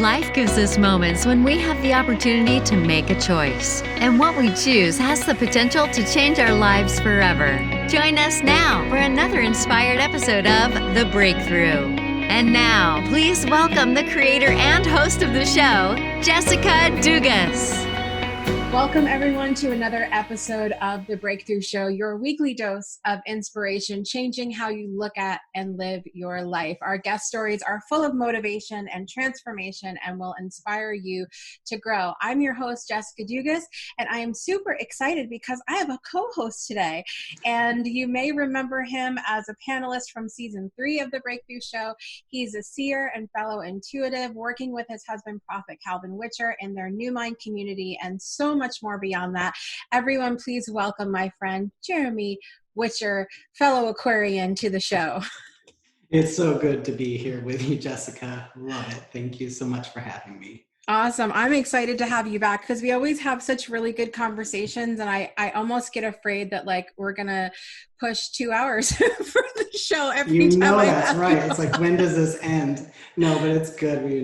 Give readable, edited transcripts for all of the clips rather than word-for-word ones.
Life gives us moments when we have the opportunity to make a choice. And what we choose has the potential to change our lives forever. Join us now for another inspired episode of The Breakthrough. And now, please welcome the creator and host of the show, Jessica Dugas. Welcome, everyone, to another episode of The Breakthrough Show, your weekly dose of inspiration, changing how you look at and live your life. Our guest stories are full of motivation and transformation and will inspire you to grow. I'm your host, Jessica Dugas, and I am super excited because I have a co-host today. And you may remember him as a panelist from season 3 of The Breakthrough Show. He's a seer and fellow intuitive, working with his husband, Prophet Calvin Witcher, in their New Mind community, and so much more beyond that. Everyone, please welcome my friend Jeremy Witcher, fellow Aquarian, to the show. It's so good to be here with you, Jessica. Love it. Thank you so much for having me. Awesome. I'm excited to have you back because we always have such really good conversations, and I almost get afraid that we're gonna push 2 hours for the show every time. That's right. It's like, when does this end? No, but it's good. We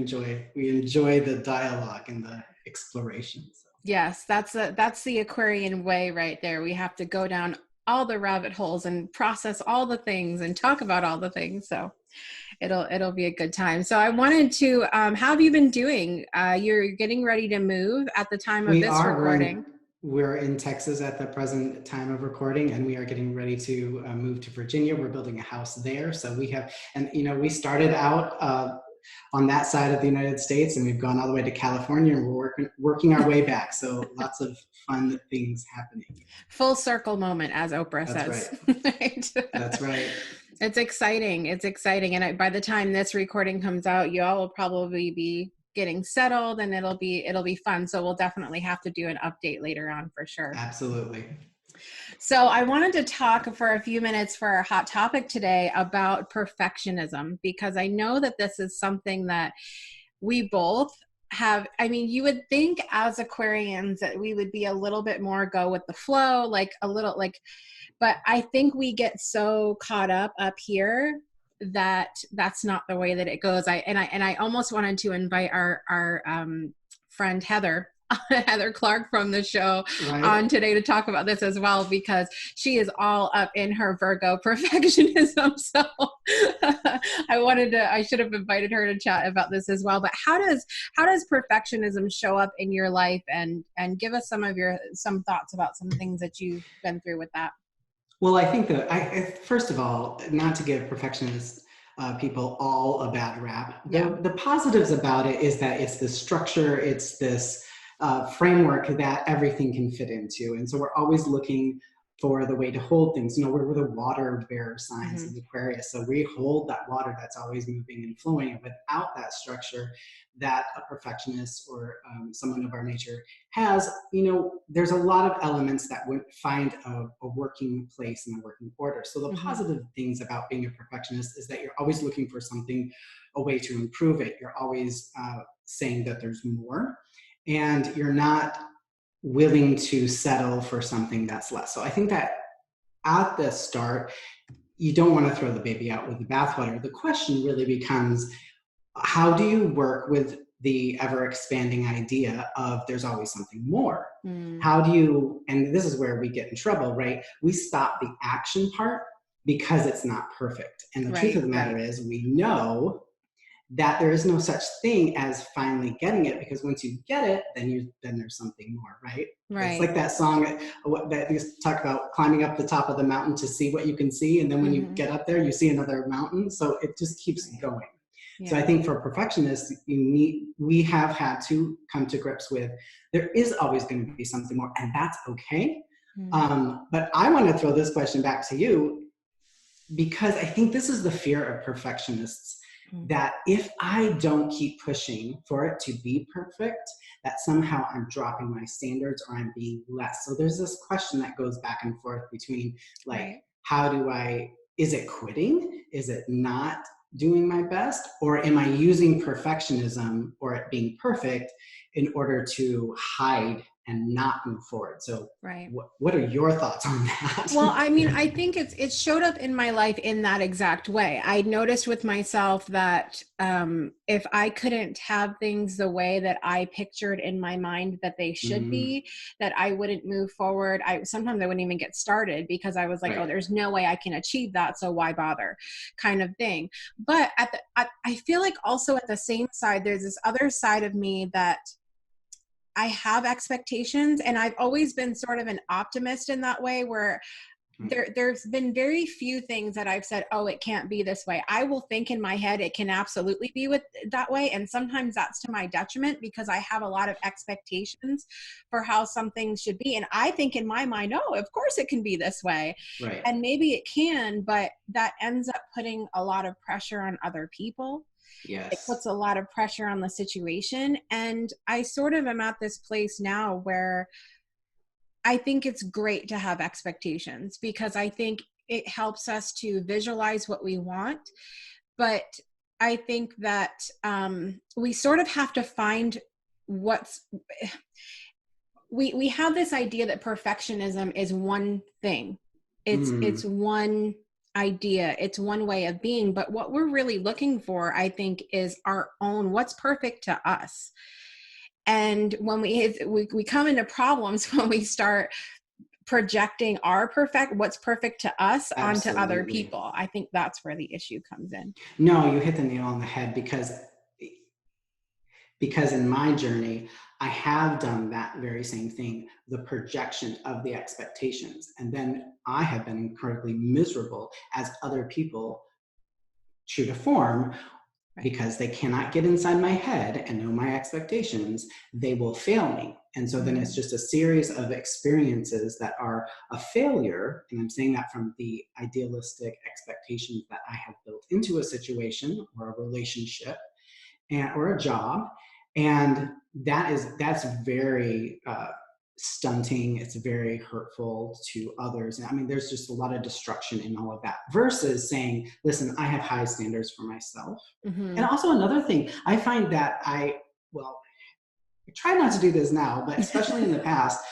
enjoy the dialogue and the exploration. So. Yes, that's the Aquarian way right there. We have to go down all the rabbit holes and process all the things and talk about all the things. So it'll be a good time. So I wanted to, how have you been doing? You're getting ready to move at the time of this recording. We're in Texas at the present time of recording, and we are getting ready to move to Virginia. We're building a house there. So we started out on that side of the United States, and we've gone all the way to California, and we're working our way back. So lots of fun things happening. Full circle moment, as Oprah says. Right. That's right. It's exciting. And by the time this recording comes out, you all will probably be getting settled, and it'll be fun. So we'll definitely have to do an update later on for sure. Absolutely. So I wanted to talk for a few minutes for our hot topic today about perfectionism, because I know that this is something that we both have. I mean, you would think as Aquarians that we would be a little bit more go with the flow, but I think we get so caught up here that that's not the way that it goes. I almost wanted to invite our friend Heather Clark from the show on today to talk about this as well, because she is all up in her Virgo perfectionism. So I should have invited her to chat about this as well. But how does perfectionism show up in your life, and give us some thoughts about some things that you've been through with that? Well, I think that first of all, not to give perfectionist people all a bad rap. The positives about it is that it's this structure, it's this framework that everything can fit into. And so we're always looking for the way to hold things. We're the water bearer signs of Aquarius. So we hold that water that's always moving and flowing. And without that structure that a perfectionist or someone of our nature has, there's a lot of elements that would find a working place and a working order. So the positive things about being a perfectionist is that you're always looking for something, a way to improve it. You're always saying that there's more. And you're not willing to settle for something that's less. So I think that at the start, you don't want to throw the baby out with the bathwater. The question really becomes, how do you work with the ever-expanding idea of there's always something more? How do you, and this is where we get in trouble, right? We stop the action part because it's not perfect. And the truth of the matter is, we know that there is no such thing as finally getting it, because once you get it, then there's something more, right? It's like that song that used to talk about climbing up the top of the mountain to see what you can see, and then when you get up there, you see another mountain. So it just keeps going. Yeah. So I think for perfectionists, we have had to come to grips with there is always going to be something more, and that's okay. But I want to throw this question back to you, because I think this is the fear of perfectionists. That if I don't keep pushing for it to be perfect, that somehow I'm dropping my standards or I'm being less. So there's this question that goes back and forth between is it quitting? Is it not doing my best? Or am I using perfectionism or it being perfect in order to hide and not move forward. So right. What are your thoughts on that? Well, I mean, I think it showed up in my life in that exact way. I noticed with myself that if I couldn't have things the way that I pictured in my mind that they should be, that I wouldn't move forward. Sometimes I wouldn't even get started because I was like, oh, there's no way I can achieve that, so why bother, kind of thing. But I feel like also at the same side, there's this other side of me that I have expectations, and I've always been sort of an optimist in that way, where there's been very few things that I've said, oh, it can't be this way. I will think in my head it can absolutely be that way, and sometimes that's to my detriment because I have a lot of expectations for how something should be, and I think in my mind, oh, of course it can be this way, right. And maybe it can, but that ends up putting a lot of pressure on other people. Yes. It puts a lot of pressure on the situation. And I sort of am at this place now where I think it's great to have expectations because I think it helps us to visualize what we want. But I think that we sort of have to find we have this idea that perfectionism is one thing. It's one idea, it's one way of being, but what we're really looking for, I think, is our own, what's perfect to us. And when we come into problems when we start projecting what's perfect to us onto other people. I think that's where the issue comes in. No, you hit the nail on the head because in my journey, I have done that very same thing, the projection of the expectations. And then I have been incredibly miserable as other people true to form, because they cannot get inside my head and know my expectations, they will fail me. And so then it's just a series of experiences that are a failure. And I'm saying that from the idealistic expectations that I have built into a situation or a relationship or a job. And that's very stunting. It's very hurtful to others. And I mean, there's just a lot of destruction in all of that versus saying, listen, I have high standards for myself. And also another thing, I find that I try not to do this now, but especially in the past,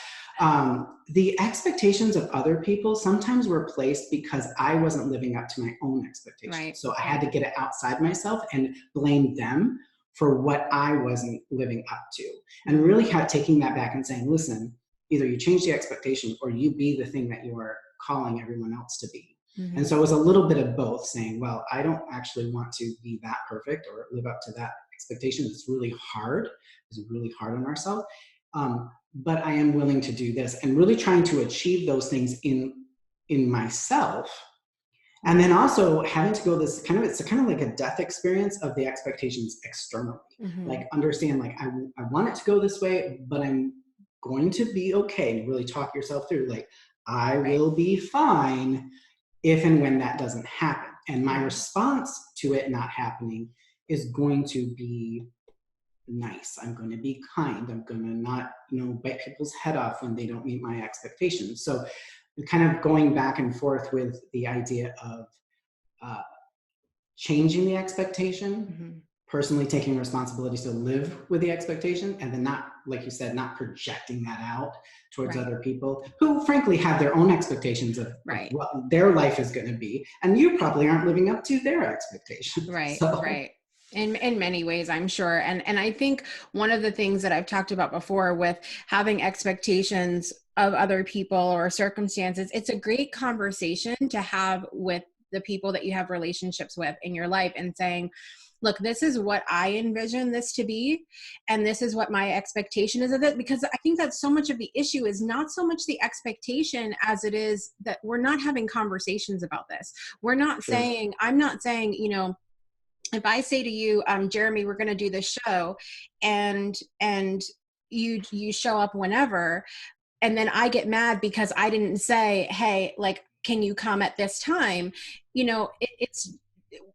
the expectations of other people sometimes were placed because I wasn't living up to my own expectations. Right. So I had to get it outside myself and blame them for what I wasn't living up to. And really taking that back and saying, listen, either you change the expectation or you be the thing that you are calling everyone else to be. And so it was a little bit of both, saying, well, I don't actually want to be that perfect or live up to that expectation. It's really hard. It's really hard on ourselves. But I am willing to do this, and really trying to achieve those things in myself. And then also having to go it's kind of like a death experience of the expectations externally. Like understand, like I want it to go this way, but I'm going to be okay. And really talk yourself through, like, I will be fine if and when that doesn't happen. And my response to it not happening is going to be nice. I'm going to be kind. I'm going to not, bite people's head off when they don't meet my expectations. So kind of going back and forth with the idea of changing the expectation, personally taking responsibility to live with the expectation, and then not, like you said, not projecting that out towards other people who frankly have their own expectations of what their life is going to be. And you probably aren't living up to their expectations. Right. In many ways, I'm sure. And I think one of the things that I've talked about before with having expectations of other people or circumstances, it's a great conversation to have with the people that you have relationships with in your life, and saying, look, this is what I envision this to be, and this is what my expectation is of it. Because I think that so much of the issue is not so much the expectation as it is that we're not having conversations about this. We're not saying, I'm not saying, if I say to you, Jeremy, we're going to do this show, and you show up whenever, and then I get mad because I didn't say, hey, like, can you come at this time?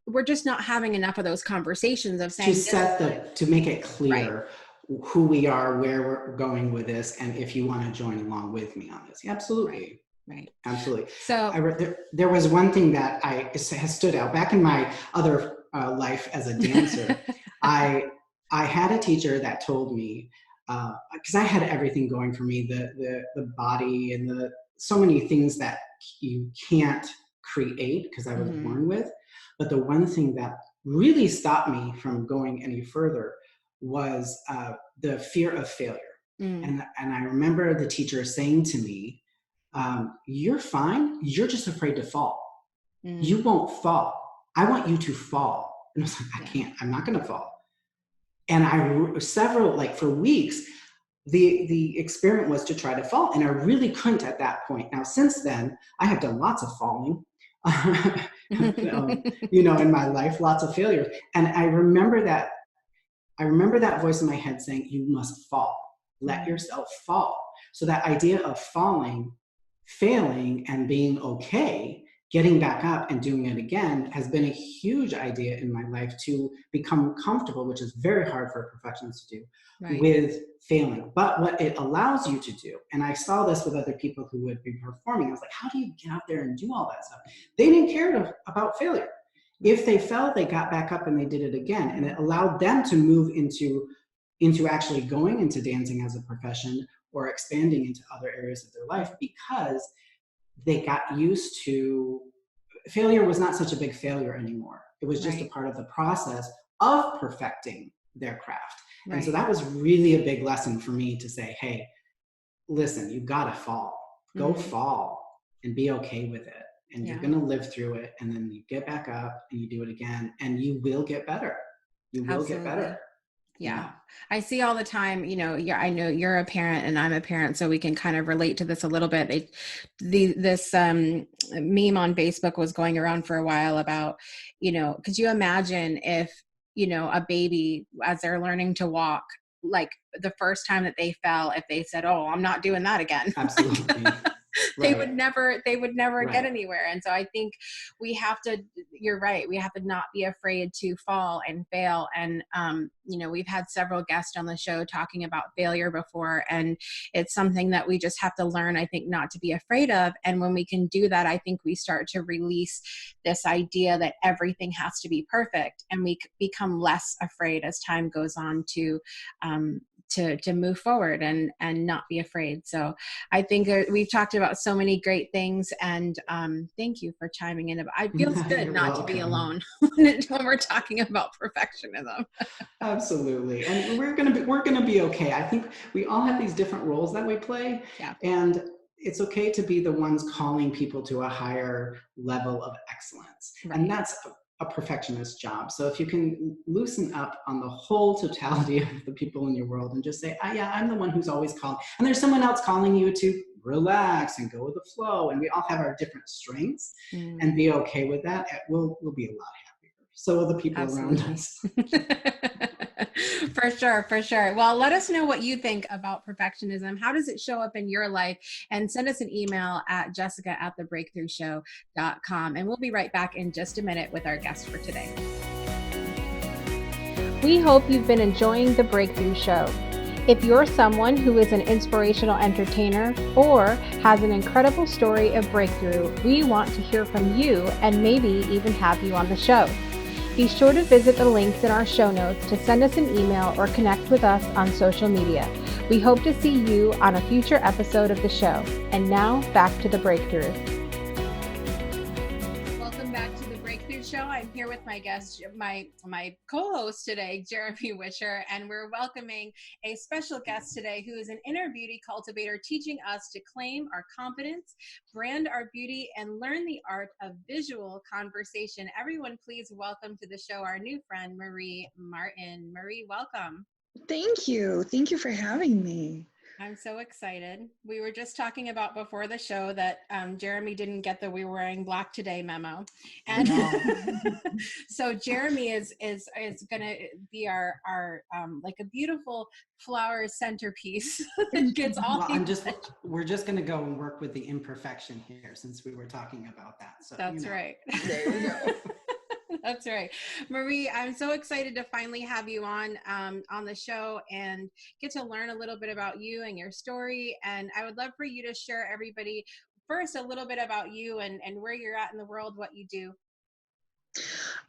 We're just not having enough of those conversations of saying to make it clear who we are, where we're going with this, and if you want to join along with me on this. Absolutely. Right. Absolutely. So there was one thing that has stood out back in my other life as a dancer. I had a teacher that told me, because I had everything going for me, the body and so many things that you can't create because I was born with. But the one thing that really stopped me from going any further was the fear of failure. And I remember the teacher saying to me, you're fine. You're just afraid to fall. You won't fall. I want you to fall. And I was like, I can't. I'm not going to fall. And for weeks, the experiment was to try to fall. And I really couldn't at that point. Now, since then, I have done lots of falling, in my life, lots of failures. And I remember that voice in my head saying, you must fall. Let yourself fall. So that idea of falling, failing, and being okay, getting back up and doing it again has been a huge idea in my life to become comfortable, which is very hard for a perfectionist to do, with failing. But what it allows you to do, and I saw this with other people who would be performing, I was like, how do you get out there and do all that stuff? They didn't care about failure. If they fell, they got back up and they did it again. And it allowed them to move into actually going into dancing as a profession or expanding into other areas of their life, because they got used to failure was not such a big failure anymore. It was just a part of the process of perfecting their craft. And so that was really a big lesson for me to say, hey, listen, you gotta fall. Go fall and be okay with it. And you're gonna live through it. And then you get back up and you do it again, and you will get better. You will get better. Yeah. I see all the time, I know you're a parent and I'm a parent, so we can kind of relate to this a little bit. This meme on Facebook was going around for a while about, could you imagine if, a baby, as they're learning to walk, like the first time that they fell, if they said, oh, I'm not doing that again. Absolutely. They would never get anywhere. And so I think you're right. We have to not be afraid to fall and fail. And, we've had several guests on the show talking about failure before, and it's something that we just have to learn, I think, not to be afraid of. And when we can do that, I think we start to release this idea that everything has to be perfect, and we become less afraid as time goes on to move forward and not be afraid. So I think we've talked about so many great things, and thank you for chiming in. It feels good not to be alone when we're talking about perfectionism. Absolutely. And we're gonna be okay. I think we all have these different roles that we play. Yeah. And it's okay to be the ones calling people to a higher level of excellence. And that's a perfectionist job. So if you can loosen up on the whole totality of the people in your world and just say, yeah, I'm the one who's always calling, and there's someone else calling you to relax and go with the flow, and we all have our different strengths, and be okay with that, we'll be a lot happier. So will the people around us. For sure. Well, let us know what you think about perfectionism. How does it show up in your life? And send us an email at jessica@thebreakthroughshow.com. And we'll be right back in just a minute with our guest for today. We hope you've been enjoying The Breakthrough Show. If you're someone who is an inspirational entertainer or has an incredible story of breakthrough, we want to hear from you and maybe even have you on the show. Be sure to visit the links in our show notes to send us an email or connect with us on social media. We hope to see you on a future episode of the show. And now back to The Breakthrough. Welcome back to The Breakthrough Show. I'm here with my guest, my co-host today, Jeremy Wisher, and we're welcoming a special guest today who is an inner beauty cultivator, teaching us to claim our confidence, brand our beauty, and learn the art of visual conversation. Everyone, please welcome to the show our new friend, Marie Martin. Marie, welcome. Thank you. Thank you for having me. I'm so excited. We were just talking about before the show that Jeremy didn't get the "we were wearing black today" memo, and so Jeremy is going to be our like a beautiful flower centerpiece that gets all. Well, we're just going to go and work with the imperfection here, since we were talking about that. So that's right. There we go. That's right. Marie, I'm so excited to finally have you on the show and get to learn a little bit about you and your story. And I would love for you to share everybody first a little bit about you and where you're at in the world, what you do.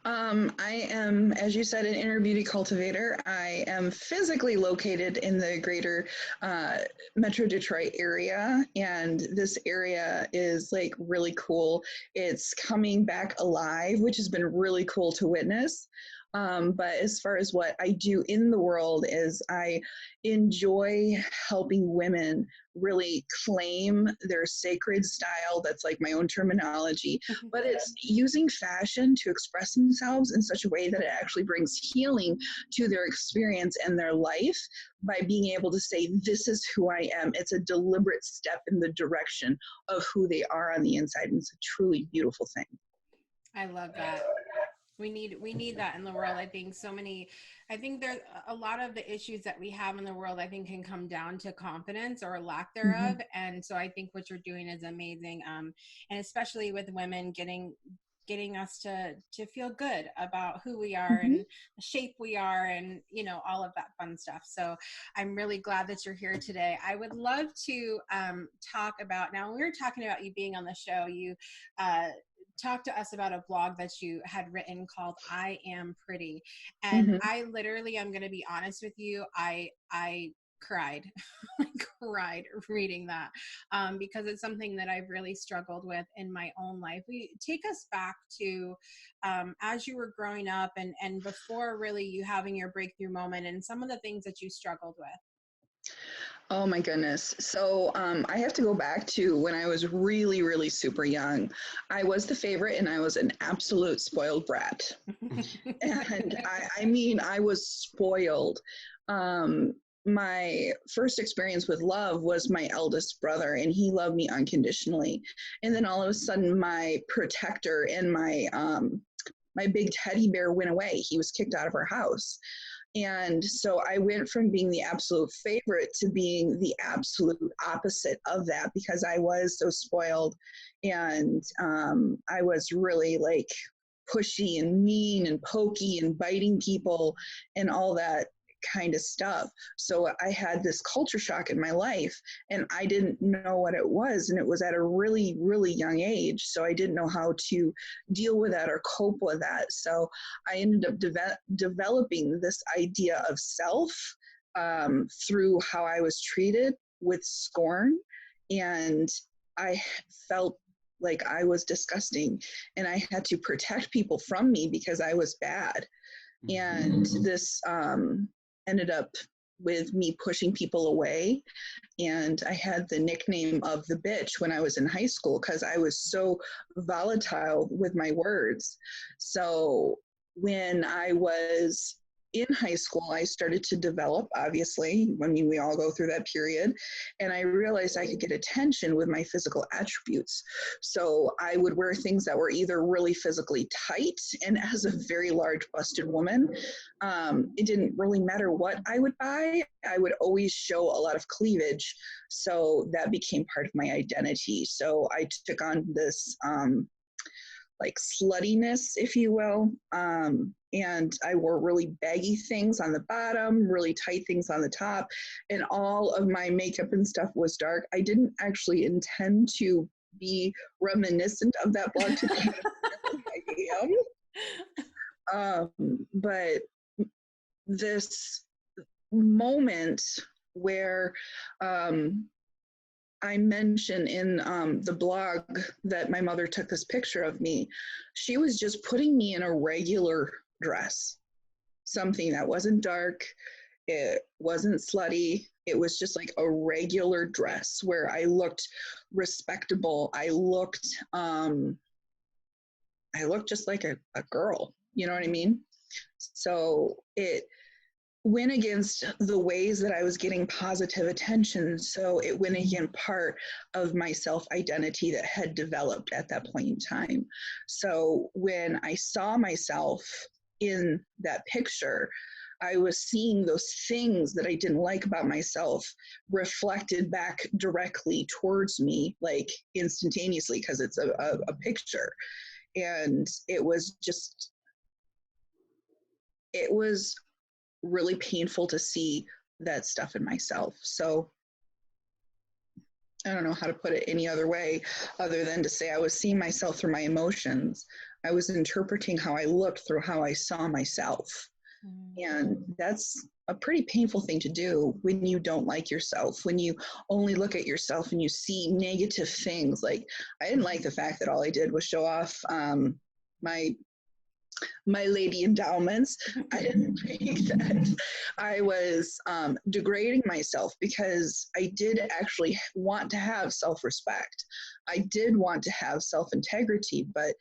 I am, as you said, an inner beauty cultivator. I am physically located in the greater uh, Metro Detroit area, and this area is like really cool. It's coming back alive, which has been really cool to witness. But as far as what I do in the world is I enjoy helping women really claim their sacred style. That's like my own terminology, but it's using fashion to express themselves in such a way that it actually brings healing to their experience and their life by being able to say, this is who I am. It's a deliberate step in the direction of who they are on the inside. And it's a truly beautiful thing. I love that. We need that in the world. I think there's a lot of the issues that we have in the world, I think, can come down to confidence or lack thereof. And so I think what you're doing is amazing. And especially with women getting us to feel good about who we are and the shape we are, and all of that fun stuff. So I'm really glad that you're here today. I would love to talk about, now when we were talking about you being on the show, you talk to us about a blog that you had written called I Am Pretty. And I literally, I'm going to be honest with you, I cried. I cried reading that because it's something that I've really struggled with in my own life. Take us back to as you were growing up and before really you having your breakthrough moment and some of the things that you struggled with. Oh my goodness. So I have to go back to when I was really, really super young. I was the favorite and I was an absolute spoiled brat. And I mean, I was spoiled. My first experience with love was my eldest brother, and he loved me unconditionally. And then all of a sudden, my protector and my big teddy bear went away. He was kicked out of our house. And so I went from being the absolute favorite to being the absolute opposite of that because I was so spoiled. And I was really like pushy and mean and pokey and biting people and all that kind of stuff. So I had this culture shock in my life and I didn't know what it was. And it was at a really, really young age. So I didn't know how to deal with that or cope with that. So I ended up developing this idea of self through how I was treated with scorn. And I felt like I was disgusting and I had to protect people from me because I was bad. And this ended up with me pushing people away. And I had the nickname of the bitch when I was in high school because I was so volatile with my words. So when I was in high school, I started to develop, obviously. I mean, we all go through that period. And I realized I could get attention with my physical attributes. So I would wear things that were either really physically tight, and as a very large busted woman, it didn't really matter what I would buy. I would always show a lot of cleavage. So that became part of my identity. So I took on this like sluttiness, if you will. And I wore really baggy things on the bottom, really tight things on the top, and all of my makeup and stuff was dark. I didn't actually intend to be reminiscent of that blog today. I am. But this moment where I mention in the blog that my mother took this picture of me, she was just putting me in a regular dress, something that wasn't dark, it wasn't slutty, it was just like a regular dress where I looked respectable. I looked just like a girl, you know what I mean? So it went against the ways that I was getting positive attention. So it went against part of my self-identity that had developed at that point in time. So when I saw myself in that picture, I was seeing those things that I didn't like about myself reflected back directly towards me, like instantaneously, because it's a picture. And it was really painful to see that stuff in myself. So I don't know how to put it any other way other than to say I was seeing myself through my emotions. I was interpreting how I looked through how I saw myself. And that's a pretty painful thing to do when you don't like yourself, when you only look at yourself and you see negative things. Like, I didn't like the fact that all I did was show off my lady endowments. I didn't think that I was degrading myself, because I did actually want to have self-respect. I did want to have self-integrity, but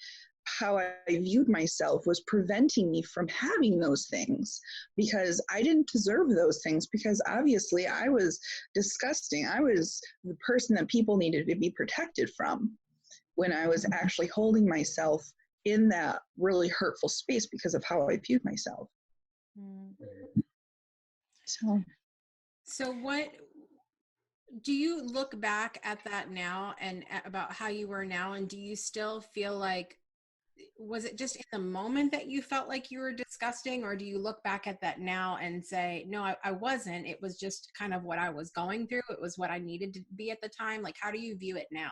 how I viewed myself was preventing me from having those things, because I didn't deserve those things, because obviously I was disgusting. I was the person that people needed to be protected from, when I was actually holding myself in that really hurtful space because of how I viewed myself. So what do you look back at that now, and about how you were now, and do you still feel like, was it just in the moment that you felt like you were disgusting, or do you look back at that now and say, no, I wasn't, it was just kind of what I was going through, it was what I needed to be at the time? Like, how do you view it now?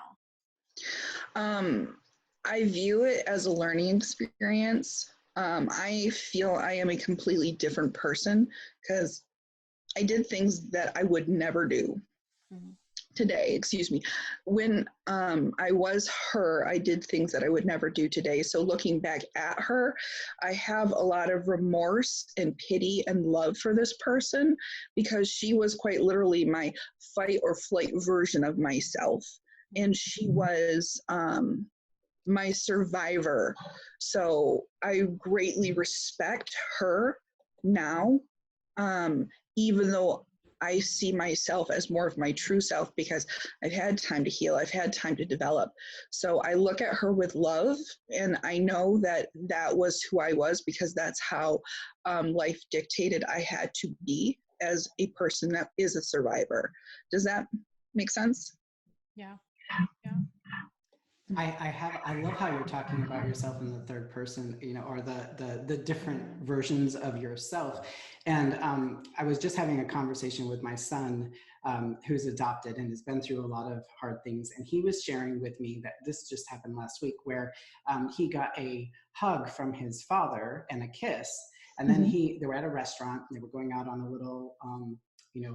I view it as a learning experience. I feel I am a completely different person because I did things that I would never do today. Excuse me. When I was her, I did things that I would never do today. So looking back at her, I have a lot of remorse and pity and love for this person, because she was quite literally my fight or flight version of myself. And she was my survivor. So I greatly respect her now, even though I see myself as more of my true self, because I've had time to heal, I've had time to develop. So I look at her with love, and I know that that was who I was, because that's how life dictated I had to be as a person that is a survivor. Does that make sense? Yeah. I love how you're talking about yourself in the third person, or the different versions of yourself. And I was just having a conversation with my son, who's adopted and has been through a lot of hard things. And he was sharing with me that this just happened last week, where he got a hug from his father and a kiss. And then they were at a restaurant, and they were going out on a little,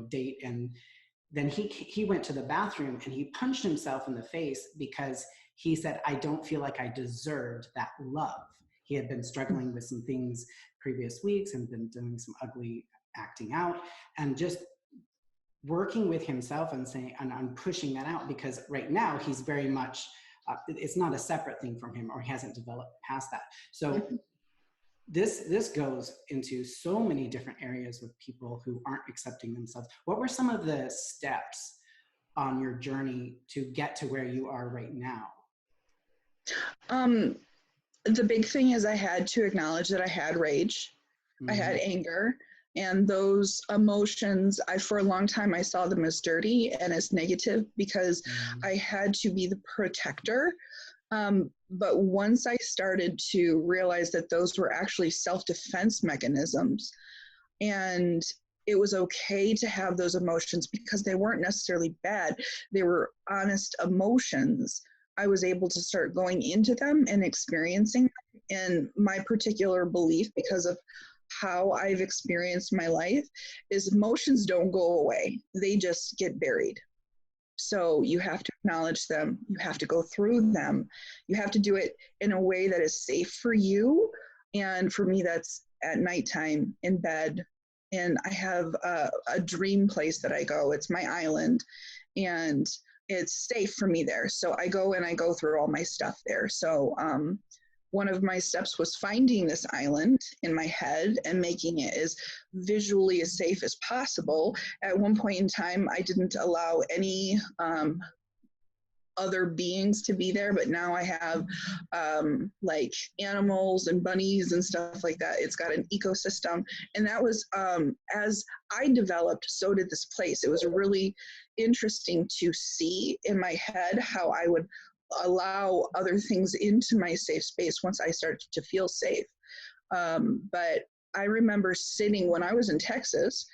date. And then he went to the bathroom and he punched himself in the face, because he said, I don't feel like I deserved that love. He had been struggling with some things previous weeks and been doing some ugly acting out, and just working with himself and saying, and I'm pushing that out, because right now he's very much, it's not a separate thing from him, or he hasn't developed past that. So this goes into so many different areas with people who aren't accepting themselves. What were some of the steps on your journey to get to where you are right now? The big thing is I had to acknowledge that I had rage, I had anger, and those emotions, for a long time, I saw them as dirty and as negative, because I had to be the protector. But once I started to realize that those were actually self-defense mechanisms, and it was okay to have those emotions because they weren't necessarily bad, they were honest emotions, I was able to start going into them and experiencing them. And my particular belief, because of how I've experienced my life, is emotions don't go away. They just get buried. So you have to acknowledge them. You have to go through them. You have to do it in a way that is safe for you. And for me, that's at nighttime in bed. And I have a dream place that I go. It's my island. And it's safe for me there. So I go and I go through all my stuff there. So one of my steps was finding this island in my head and making it as visually as safe as possible. At one point in time, I didn't allow any other beings to be there, but now I have like animals and bunnies and stuff like that. It's got an ecosystem. And that was, as I developed, so did this place. It was really interesting to see in my head how I would allow other things into my safe space once I started to feel safe. But I remember sitting when I was in Texas,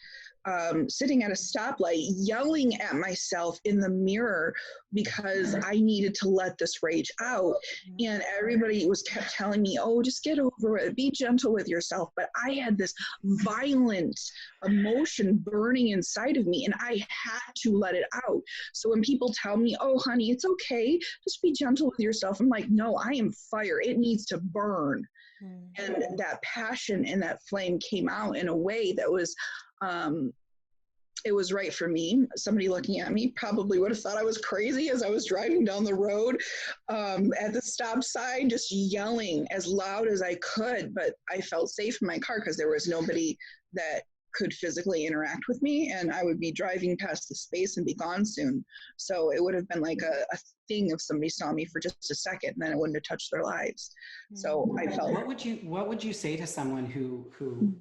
sitting at a stoplight, yelling at myself in the mirror because I needed to let this rage out. And everybody kept telling me, oh, just get over it, be gentle with yourself. But I had this violent emotion burning inside of me, and I had to let it out. So when people tell me, oh, honey, it's okay, just be gentle with yourself, I'm like, no, I am fire. It needs to burn. And that passion and that flame came out in a way that was, it was right for me. Somebody looking at me probably would have thought I was crazy as I was driving down the road at the stop sign, just yelling as loud as I could. But I felt safe in my car because there was nobody that could physically interact with me, and I would be driving past the space and be gone soon. So it would have been like a thing if somebody saw me for just a second, and then it wouldn't have touched their lives. So I felt. What would you say to someone who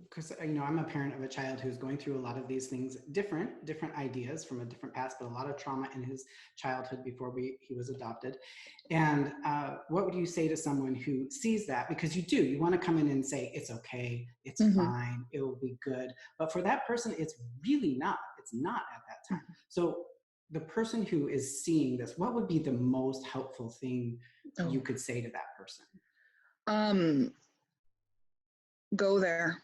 because I'm a parent of a child who's going through a lot of these things, different ideas from a different past, but a lot of trauma in his childhood before he was adopted. And what would you say to someone who sees that? Because you want to come in and say, it's okay, it's fine, it will be good. But for that person, it's really not. It's not at that time. So the person who is seeing this, what would be the most helpful thing you could say to that person? Go there.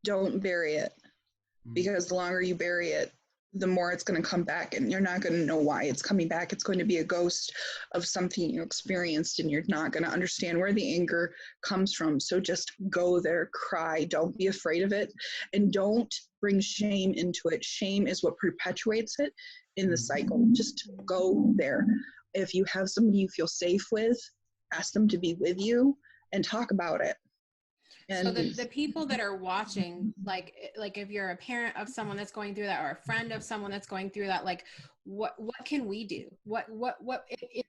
Don't bury it, because the longer you bury it, the more it's going to come back, and you're not going to know why it's coming back. It's going to be a ghost of something you experienced, and you're not going to understand where the anger comes from. So just go there, cry. Don't be afraid of it, and don't bring shame into it. Shame is what perpetuates it in the cycle. Just go there. If you have somebody you feel safe with, ask them to be with you and talk about it. And so the people that are watching, like if you're a parent of someone that's going through that, or a friend of someone that's going through that, like what can we do? What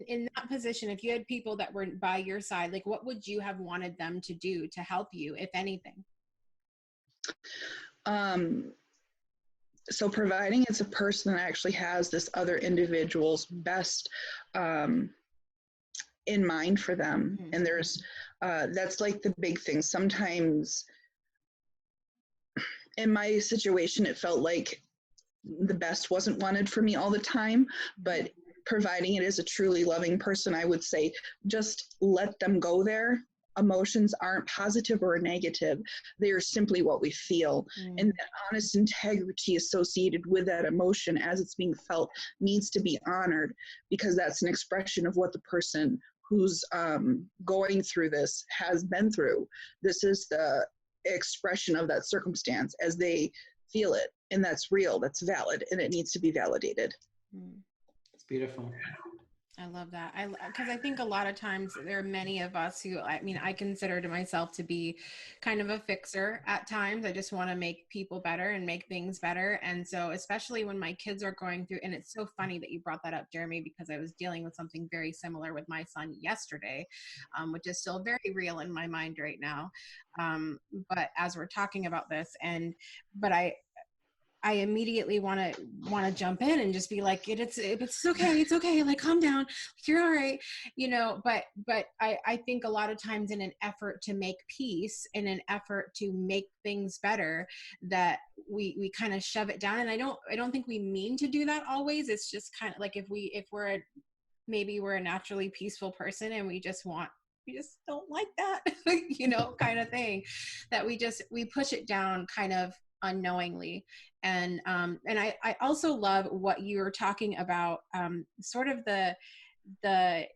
in that position, if you had people that were by your side, like what would you have wanted them to do to help you, if anything? So providing it's a person that actually has this other individual's best in mind for them. And there's that's like the big thing. Sometimes in my situation, it felt like the best wasn't wanted for me all the time, but providing it as a truly loving person, I would say just let them go there. Emotions aren't positive or negative. They are simply what we feel. And the honest integrity associated with that emotion as it's being felt needs to be honored, because that's an expression of what the person who's going through this has been through. This is the expression of that circumstance as they feel it. And that's real, that's valid, and it needs to be validated. It's beautiful. I love that. Because I think a lot of times there are many of us who, I consider to myself to be kind of a fixer at times. I just want to make people better and make things better. And so, especially when my kids are going through, and it's so funny that you brought that up, Jeremy, because I was dealing with something very similar with my son yesterday, which is still very real in my mind right now. But as we're talking about this, but I immediately want to jump in and just be like, it's okay. Like, calm down. You're all right. But I think a lot of times in an effort to make peace, in an effort to make things better, that we kind of shove it down. And I don't think we mean to do that always. It's just kind of like if we're a naturally peaceful person and we just don't like that, kind of thing, that we push it down kind of unknowingly. And I also love what you were talking about, sort of the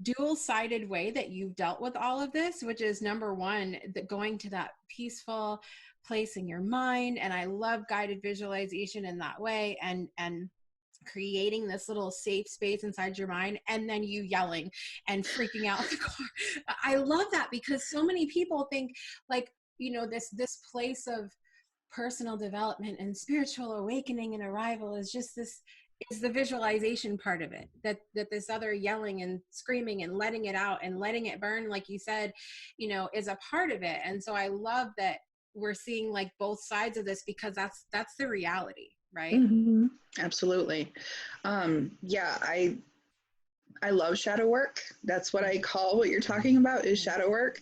dual-sided way that you've dealt with all of this, which is number one, going to that peaceful place in your mind. And I love guided visualization in that way, and creating this little safe space inside your mind, and then you yelling and freaking out the car. I love that, because so many people think like, this place of personal development and spiritual awakening and arrival is the visualization part of it, that this other yelling and screaming and letting it out and letting it burn, like you said, is a part of it. And so I love that we're seeing like both sides of this, because that's the reality, right? Absolutely. I love shadow work. That's what I call what you're talking about is shadow work.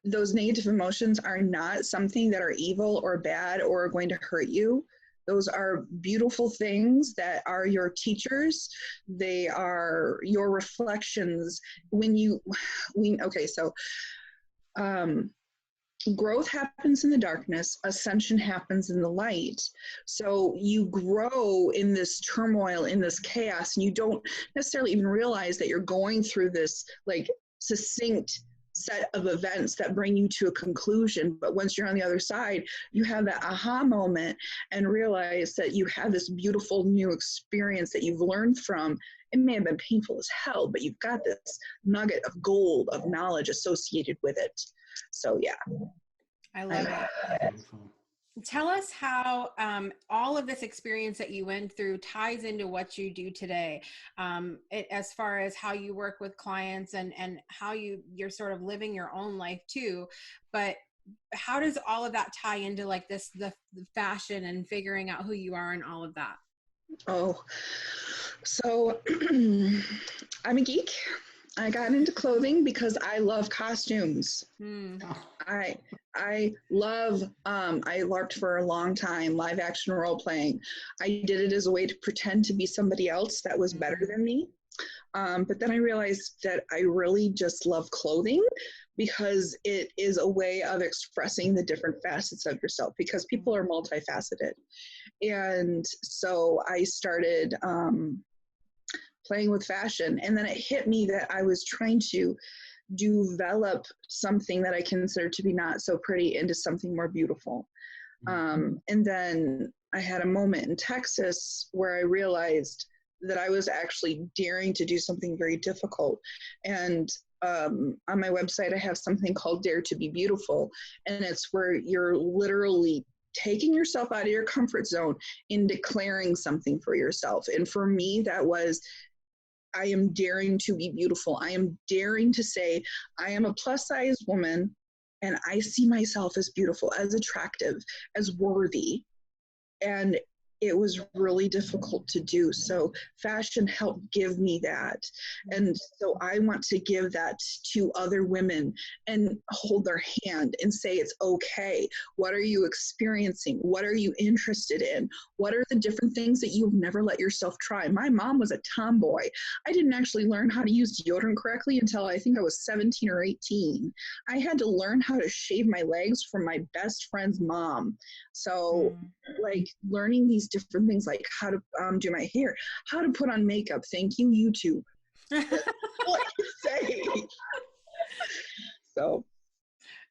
Those negative emotions are not something that are evil or bad or going to hurt you. Those are beautiful things that are your teachers. They are your reflections. Um, Growth happens in the darkness, ascension happens in the light. So you grow in this turmoil, in this chaos, and you don't necessarily even realize that you're going through this like succinct set of events that bring you to a conclusion. But once you're on the other side, you have that aha moment and realize that you have this beautiful new experience that you've learned from. It may have been painful as hell, but you've got this nugget of gold of knowledge associated with it. So yeah. I love it. Beautiful. Tell us how all of this experience that you went through ties into what you do today, as far as how you work with clients and how you're sort of living your own life too. But how does all of that tie into like the fashion and figuring out who you are and all of that? Oh, so I'm a geek. I got into clothing because I love costumes. I love, I LARPed for a long time, live action role playing. I did it as a way to pretend to be somebody else that was better than me. But then I realized that I really just love clothing because it is a way of expressing the different facets of yourself because people are multifaceted. And so I started playing with fashion. And then it hit me that I was trying to develop something that I consider to be not so pretty into something more beautiful. And then I had a moment in Texas where I realized that I was actually daring to do something very difficult. And on my website, I have something called Dare to Be Beautiful. And it's where you're literally taking yourself out of your comfort zone and declaring something for yourself. And for me, that was, I am daring to be beautiful. I am daring to say, I am a plus size woman and I see myself as beautiful, as attractive, as worthy. And it was really difficult to do. So fashion helped give me that. And so I want to give that to other women and hold their hand and say, it's okay. What are you experiencing? What are you interested in? What are the different things that you've never let yourself try? My mom was a tomboy. I didn't actually learn how to use deodorant correctly until I think I was 17 or 18. I had to learn how to shave my legs from my best friend's mom. So like learning these different things, like how to do my hair, how to put on makeup. Thank you, YouTube. What you say? So,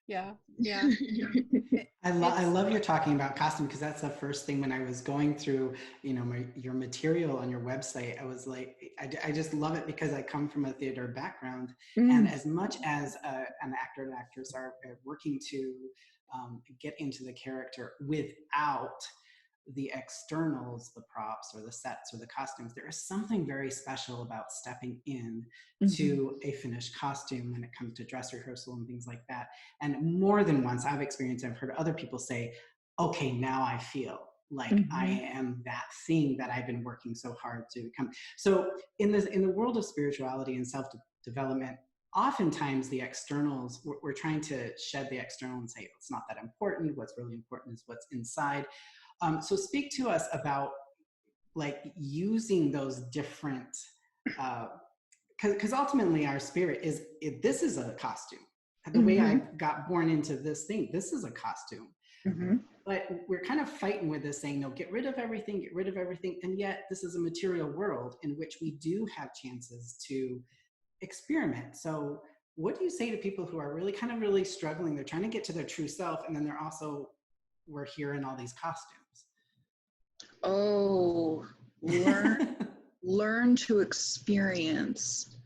yeah. I love you're talking about costume because that's the first thing when I was going through, your material on your website. I was like, I just love it because I come from a theater background, and as much as an actor and actress are working to get into the character without the externals, the props or the sets or the costumes, there is something very special about stepping in to a finished costume when it comes to dress rehearsal and things like that. And more than once I've experienced, I've heard other people say, okay, now I feel like I am that thing that I've been working so hard to become. So in the world of spirituality and self-development, oftentimes the externals, we're trying to shed the external and say, it's not that important. What's really important is what's inside. So speak to us about like using those different, because ultimately our spirit is, this is a costume. The way I got born into this thing, this is a costume. But we're kind of fighting with this saying, no, get rid of everything, get rid of everything. And yet this is a material world in which we do have chances to experiment. So what do you say to people who are really struggling? They're trying to get to their true self, and then they're also, we're here in all these costumes. Oh, learn to experience.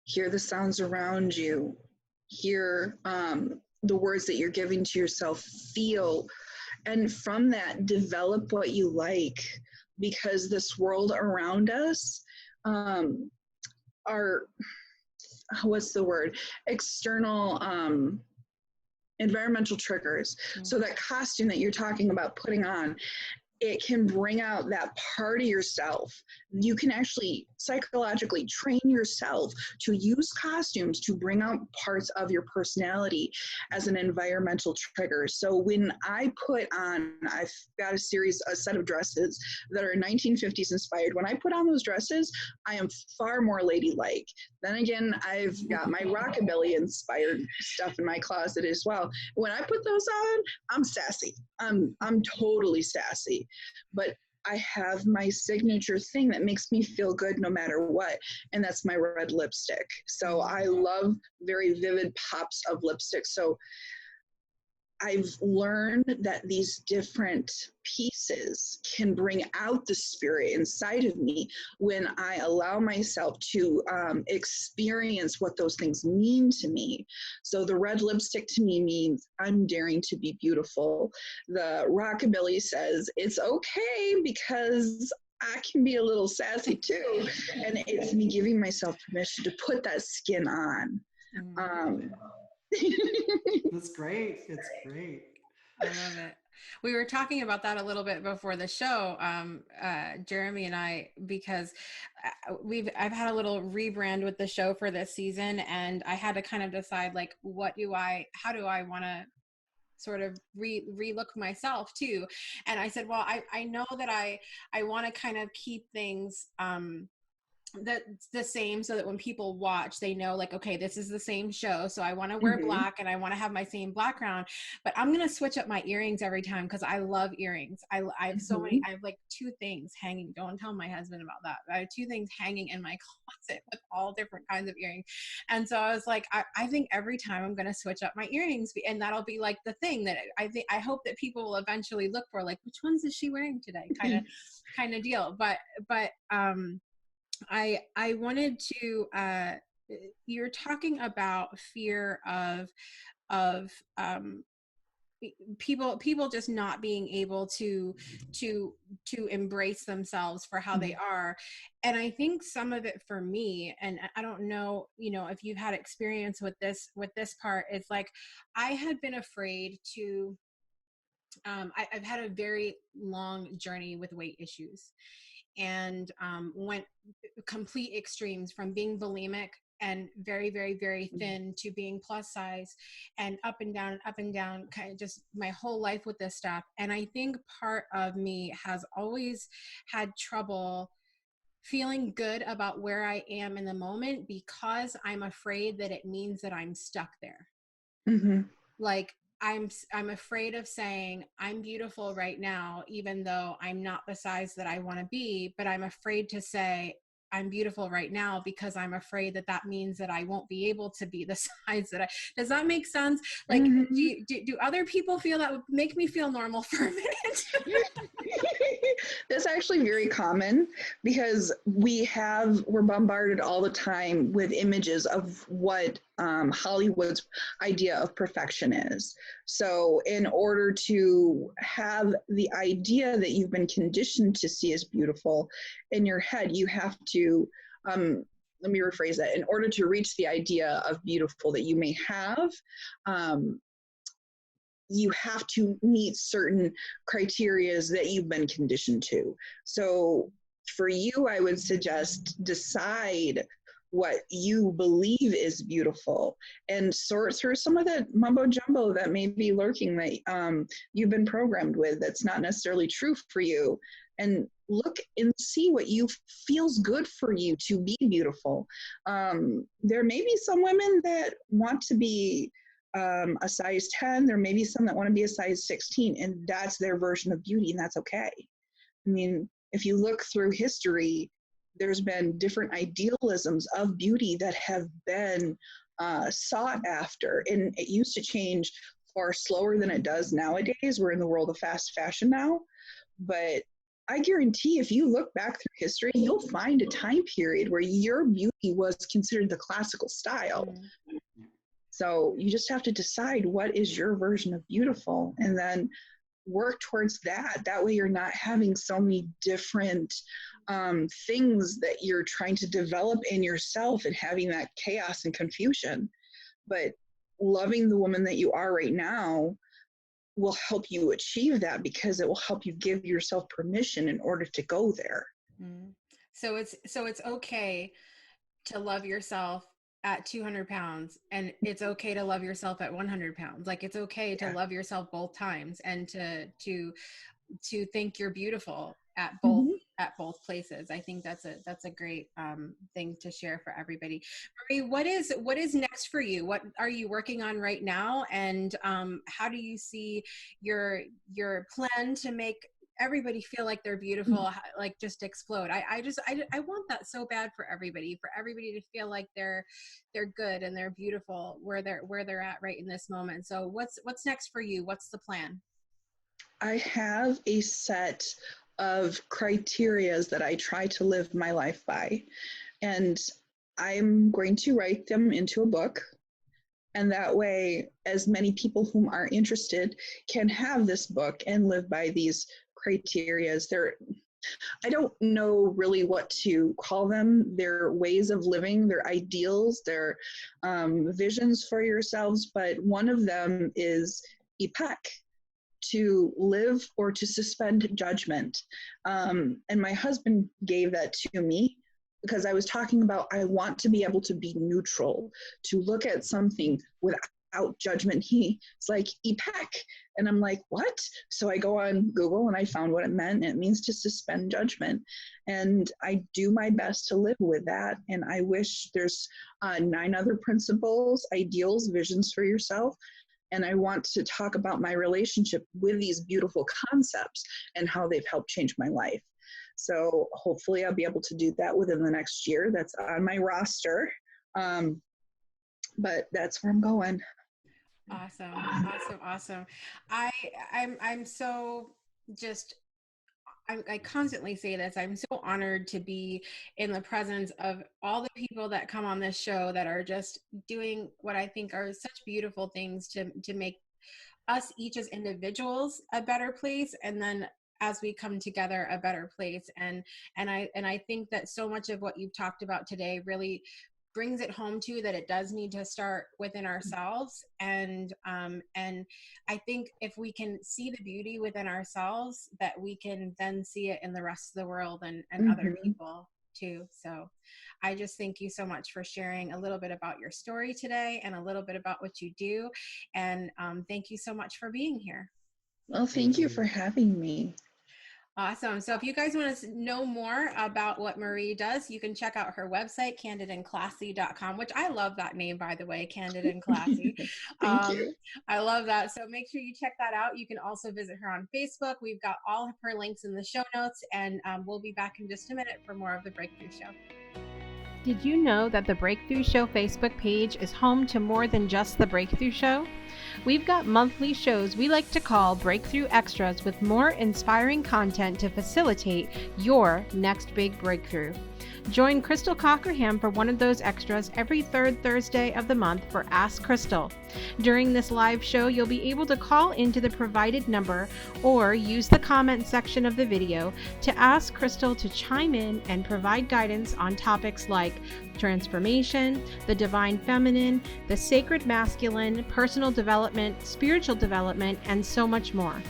Hear the sounds around you. Hear the words that you're giving to yourself. Feel. And from that, develop what you like. Because this world around us are, what's the word? External environmental triggers. So that costume that you're talking about putting on, it can bring out that part of yourself. You can actually psychologically train yourself to use costumes to bring out parts of your personality as an environmental trigger. So when I put on, I've got a set of dresses that are 1950s inspired. When I put on those dresses, I am far more ladylike. Then again, I've got my rockabilly inspired stuff in my closet as well. When I put those on, I'm sassy. I'm totally sassy. But I have my signature thing that makes me feel good no matter what, and that's my red lipstick. So I love very vivid pops of lipstick. So I've learned that these different pieces can bring out the spirit inside of me when I allow myself to experience what those things mean to me. So the red lipstick to me means I'm daring to be beautiful. The rockabilly says it's okay because I can be a little sassy too. And it's me giving myself permission to put that skin on. That's great. It's great. I love it. We were talking about that a little bit before the show, Jeremy and I, because I've had a little rebrand with the show for this season, and I had to kind of decide, like, how do I want to sort of relook myself too. And I said, well, I know that I want to kind of keep things the same, so that when people watch, they know, like, okay, this is the same show, so I want to wear black and I want to have my same background, but I'm going to switch up my earrings every time because I love earrings. I have so many. I have like 2 things hanging. Don't tell my husband about that. I have 2 things hanging in my closet with all different kinds of earrings. And so I was like, I think every time I'm going to switch up my earrings, and that'll be like the thing that I hope that people will eventually look for, like, which ones is she wearing today, kind of deal. But I wanted to, you're talking about fear of people just not being able to embrace themselves for how they are. And I think some of it for me, and I don't know, if you've had experience with this part, it's like I had been afraid to, I've had a very long journey with weight issues, and went complete extremes from being bulimic and very, very, very thin to being plus size, and up and down, kind of just my whole life with this stuff. And I think part of me has always had trouble feeling good about where I am in the moment, because I'm afraid that it means that I'm stuck there. Like, I'm afraid of saying I'm beautiful right now, even though I'm not the size that I want to be, but I'm afraid to say I'm beautiful right now because I'm afraid that means that I won't be able to be the size that does that make sense? Like, do other people feel that? Would make me feel normal for a minute. That's actually very common, because we're bombarded all the time with images of what Hollywood's idea of perfection is. So in order to have the idea that you've been conditioned to see as beautiful in your head, you have to, let me rephrase that, in order to reach the idea of beautiful that you may have, you have to meet certain criterias that you've been conditioned to. So for you, I would suggest decide what you believe is beautiful and sort through some of that mumbo jumbo that may be lurking that you've been programmed with that's not necessarily true for you, and look and see what feels good for you to be beautiful. There may be some women that want to be a size 10, there may be some that want to be a size 16, and that's their version of beauty, and that's okay. I mean, if you look through history, there's been different idealisms of beauty that have been sought after, and it used to change far slower than it does nowadays. We're in the world of fast fashion now, but I guarantee if you look back through history, you'll find a time period where your beauty was considered the classical style. So you just have to decide what is your version of beautiful, and then work towards that. That way you're not having so many different things that you're trying to develop in yourself and having that chaos and confusion. But loving the woman that you are right now, will help you achieve that, because it will help you give yourself permission in order to go there. Mm. So it's okay to love yourself at 200 pounds, and it's okay to love yourself at 100 pounds. Like, it's okay to love yourself both times, and to think you're beautiful at both places. I think that's a great thing to share for everybody. Marie, what is next for you? What are you working on right now? And how do you see your plan to make everybody feel like they're beautiful, like just explode? I want that so bad for everybody to feel like they're good and they're beautiful where they're at right in this moment. So what's next for you? What's the plan? I have a set of criterias that I try to live my life by, and I'm going to write them into a book. And that way, as many people whom are interested can have this book and live by these criterias. I don't know really what to call them. They're ways of living, they're ideals, they're visions for yourselves. But one of them is IPEC, to live or to suspend judgment. And my husband gave that to me because I was talking about, I want to be able to be neutral, to look at something without judgment. He's like, IPEC. And I'm like, what? So I go on Google and I found what it meant. It means to suspend judgment. And I do my best to live with that. And I wish there's 9 other principles, ideals, visions for yourself. And I want to talk about my relationship with these beautiful concepts and how they've helped change my life. So hopefully I'll be able to do that within the next year. That's on my roster. But that's where I'm going. Awesome. I'm so just, I constantly say this. I'm so honored to be in the presence of all the people that come on this show that are just doing what I think are such beautiful things to make us each as individuals a better place, and then as we come together a better place. And I think that so much of what you've talked about today really brings it home to that it does need to start within ourselves. And I think if we can see the beauty within ourselves, that we can then see it in the rest of the world and other people too. So I just thank you so much for sharing a little bit about your story today and a little bit about what you do. And thank you so much for being here. Well, thank you for having me. Awesome. So if you guys want to know more about what Marie does, you can check out her website, candidandclassy.com, which I love that name, by the way, Candid and Classy. Thank you. I love that. So make sure you check that out. You can also visit her on Facebook. We've got all of her links in the show notes, and we'll be back in just a minute for more of The Breakthrough Show. Did you know that The Breakthrough Show Facebook page is home to more than just The Breakthrough Show? We've got monthly shows we like to call Breakthrough Extras, with more inspiring content to facilitate your next big breakthrough. Join Crystal Cockerham for one of those extras every third Thursday of the month for Ask Crystal. During this live show, you'll be able to call into the provided number or use the comment section of the video to ask Crystal to chime in and provide guidance on topics like transformation, the divine feminine, the sacred masculine, personal development, spiritual development, and so much more.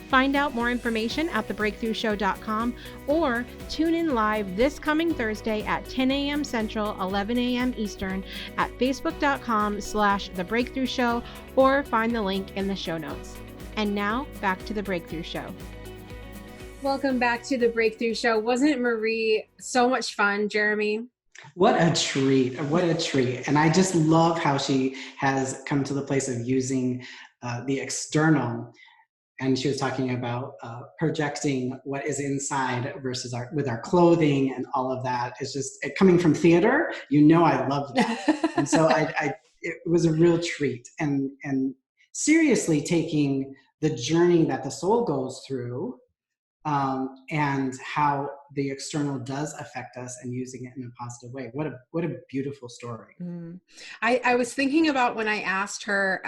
Find out more information at thebreakthroughshow.com or tune in live this coming Thursday at 10 a.m. Central, 11 a.m. Eastern at facebook.com/thebreakthroughshow, or find the link in the show notes. And now back to The Breakthrough Show. Welcome back to The Breakthrough Show. Wasn't Marie so much fun, Jeremy? What a treat. What a treat. And I just love how she has come to the place of using the external. And she was talking about projecting what is inside versus with our clothing and all of that. It's just coming from theater, I love that. And so it was a real treat. And seriously taking the journey that the soul goes through, and how the external does affect us and using it in a positive way. What a beautiful story. I was thinking about when I asked her,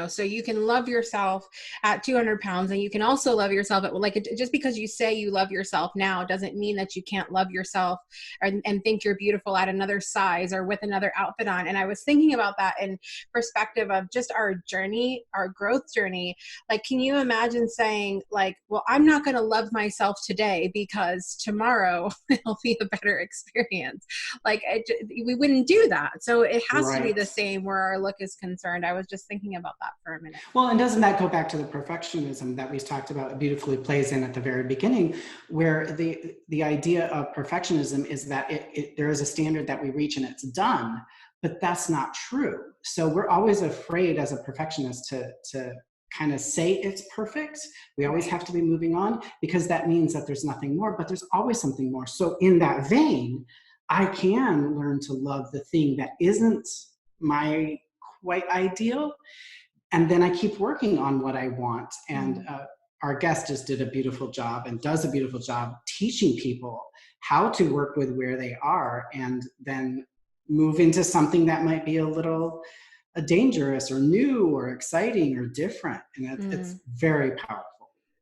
so you can love yourself at 200 pounds and you can also love yourself at, just because you say you love yourself now doesn't mean that you can't love yourself and think you're beautiful at another size or with another outfit on. And I was thinking about that in perspective of just our journey, our growth journey. Like, can you imagine saying like, well, I'm not going to love myself today because tomorrow it'll be a better experience. Like, we wouldn't do that. So it has to be the same where our look is concerned. I was just thinking about that for a minute. Well, and doesn't that go back to the perfectionism that we talked about, beautifully plays in at the very beginning, where the idea of perfectionism is that there is a standard that we reach and it's done, but that's not true. So we're always afraid as a perfectionist to kind of say it's perfect. We always have to be moving on because that means that there's nothing more, but there's always something more. So in that vein, I can learn to love the thing that isn't my quite ideal. And then I keep working on what I want. And our guest just did a beautiful job and does a beautiful job teaching people how to work with where they are and then move into something that might be a little dangerous or new or exciting or different. And it's very powerful.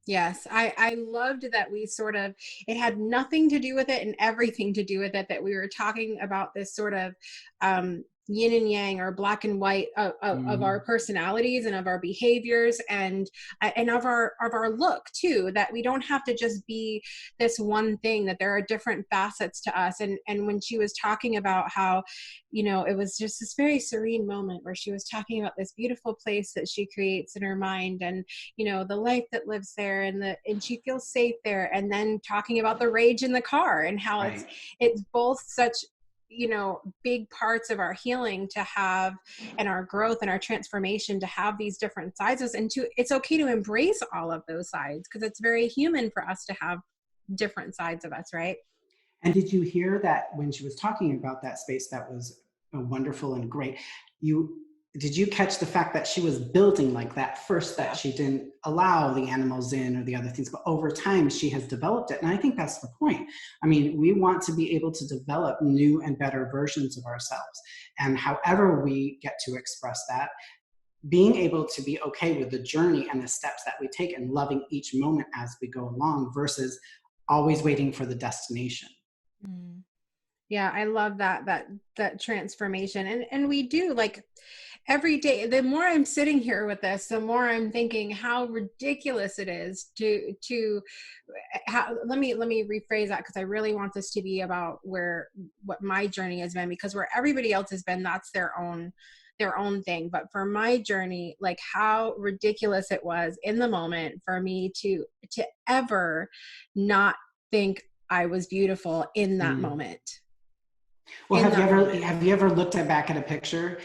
Yes, I loved that we sort of, it had nothing to do with it and everything to do with it, that we were talking about this sort of yin and yang or black and white of our personalities and of our behaviors and of our look too, that we don't have to just be this one thing, that there are different facets to us. And when she was talking about how, it was just this very serene moment where she was talking about this beautiful place that she creates in her mind and, the life that lives there and she feels safe there. And then talking about the rage in the car and how it's both such big parts of our healing to have and our growth and our transformation to have these different sides and it's okay to embrace all of those sides because it's very human for us to have different sides of us, right? And did you hear that when she was talking about that space that was wonderful and great, did you catch the fact that she was building like that first, that she didn't allow the animals in or the other things, but over time she has developed it. And I think that's the point. I mean, we want to be able to develop new and better versions of ourselves. And however we get to express that, being able to be okay with the journey and the steps that we take and loving each moment as we go along versus always waiting for the destination. Yeah, I love that transformation. And we do, like, every day, the more I'm sitting here with this, the more I'm thinking how ridiculous it is let me rephrase that, because I really want this to be about what my journey has been, because where everybody else has been, that's their own thing. But for my journey, like, how ridiculous it was in the moment for me to ever not think I was beautiful in that moment. Well, have you ever looked back at a picture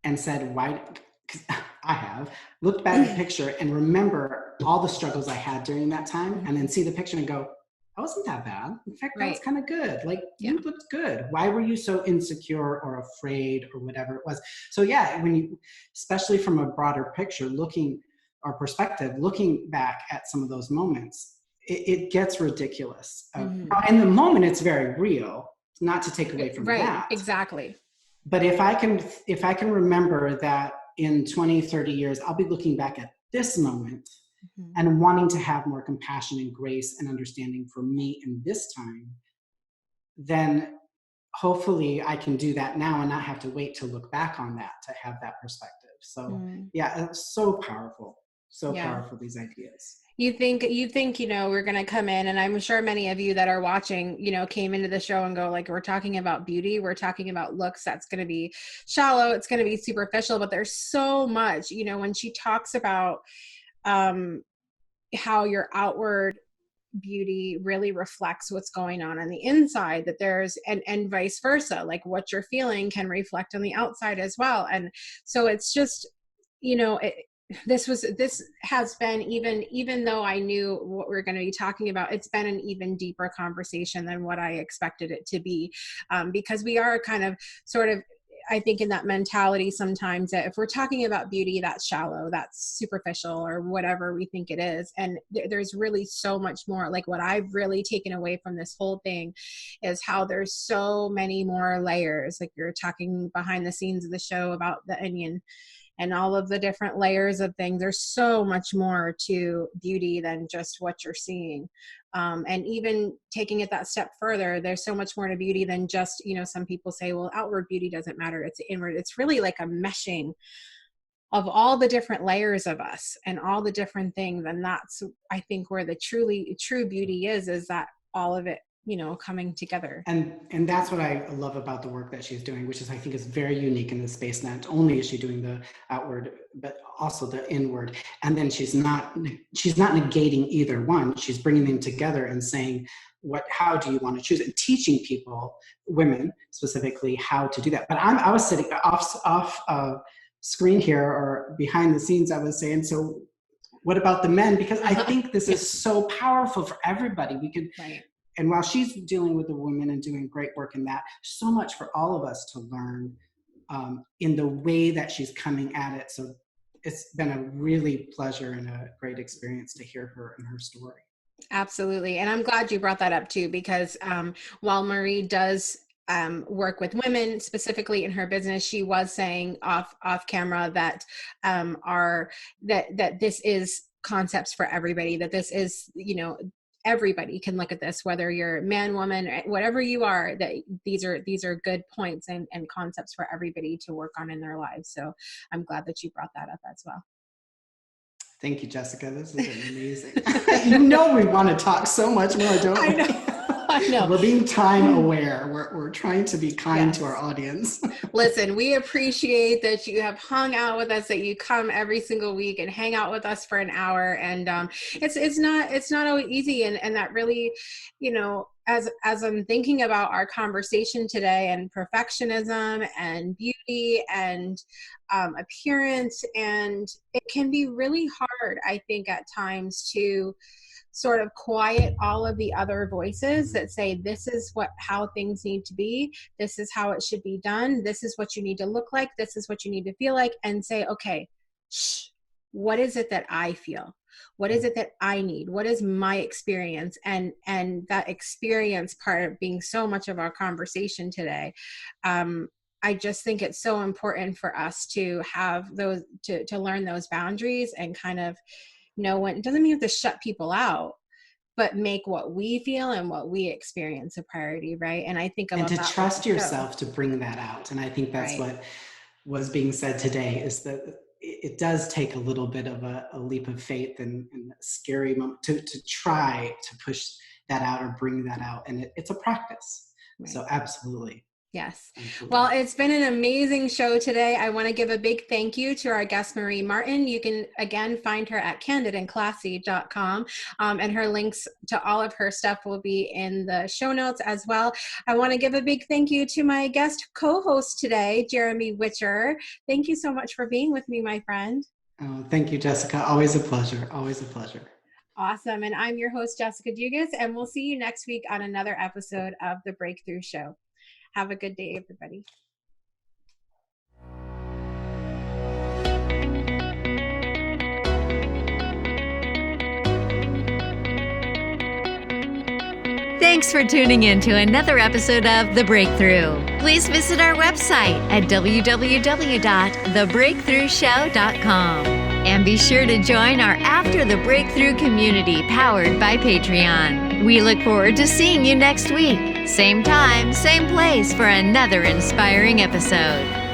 and said, why? Because I have looked back at a picture and remember all the struggles I had during that time, and then see the picture and go, that wasn't that bad. In fact, that was kind of good. Like, you looked good. Why were you so insecure or afraid or whatever it was? So yeah, especially from a broader picture, looking back at some of those moments, it gets ridiculous. In the moment, it's very real. Not to take away from that. Exactly. But if I can remember that in 20, 30 years, I'll be looking back at this moment and wanting to have more compassion and grace and understanding for me in this time, then hopefully I can do that now and not have to wait to look back on that to have that perspective. So yeah, it's so powerful. So powerful, these ideas. You think, we're going to come in, and I'm sure many of you that are watching, came into the show and go, like, we're talking about beauty. We're talking about looks. That's going to be shallow. It's going to be superficial, but there's so much, when she talks about how your outward beauty really reflects what's going on the inside, that there's, and vice versa, like what you're feeling can reflect on the outside as well. And so it's just, this has been, even though I knew what we are going to be talking about, it's been an even deeper conversation than what I expected it to be, because we are kind of sort of I think in that mentality sometimes that if we're talking about beauty, that's shallow, that's superficial, or whatever we think it is. And there's really so much more. Like what I've really taken away from this whole thing is how there's so many more layers. Like you're talking behind the scenes of the show about the onion and all of the different layers of things. There's so much more to beauty than just what you're seeing. And even taking it that step further, there's so much more to beauty than just, some people say, well, outward beauty doesn't matter, it's inward. It's really like a meshing of all the different layers of us and all the different things. And that's, I think, where the true beauty is that all of it, coming together. And that's what I love about the work that she's doing, which is, I think, is very unique in this space. Not only is she doing the outward, but also the inward. And then she's not negating either one. She's bringing them together and saying, how do you want to choose it? And teaching people, women specifically, how to do that. But I was sitting off screen here, or behind the scenes, I was saying, so what about the men? Because I think this is so powerful for everybody. We could. Right. And while she's dealing with the women and doing great work in that, so much for all of us to learn in the way that she's coming at it. So it's been a really pleasure and a great experience to hear her and her story. Absolutely. And I'm glad you brought that up too, because while Marie does work with women specifically in her business, she was saying off camera that that this is concepts for everybody, that this is, everybody can look at this, whether you're man, woman, whatever you are, that these are good points and concepts for everybody to work on in their lives. So I'm glad that you brought that up as well. Thank you, Jessica. This is amazing. We want to talk so much more, don't we? I know. We're being time aware. We're trying to be kind to our audience. Listen, we appreciate that you have hung out with us, that you come every single week and hang out with us for an hour. And it's not always easy. And that really, as I'm thinking about our conversation today and perfectionism and beauty and appearance, and it can be really hard, I think, at times to sort of quiet all of the other voices that say, this is how things need to be. This is how it should be done. This is what you need to look like. This is what you need to feel like, and say, okay, what is it that I feel? What is it that I need? What is my experience? And that experience part of being so much of our conversation today. I just think it's so important for us to have those, to learn those boundaries and kind of know when. It doesn't mean you have to shut people out, but make what we feel and what we experience a priority, right? And I think about and to trust yourself to bring that out. And I think that's right. What was being said today, is that it does take a little bit of a leap of faith and a scary moment to try to push that out or bring that out. And it's a practice. Right. So absolutely. Yes. Well, it's been an amazing show today. I want to give a big thank you to our guest, Marie Martin. You can, again, find her at candidandclassy.com, and her links to all of her stuff will be in the show notes as well. I want to give a big thank you to my guest co-host today, Jeremy Witcher. Thank you so much for being with me, my friend. Oh, thank you, Jessica. Always a pleasure. Always a pleasure. Awesome. And I'm your host, Jessica Dugas, and we'll see you next week on another episode of The Breakthrough Show. Have a good day, everybody. Thanks for tuning in to another episode of The Breakthrough. Please visit our website at www.thebreakthroughshow.com. And be sure to join our After the Breakthrough community powered by Patreon. We look forward to seeing you next week. Same time, same place for another inspiring episode.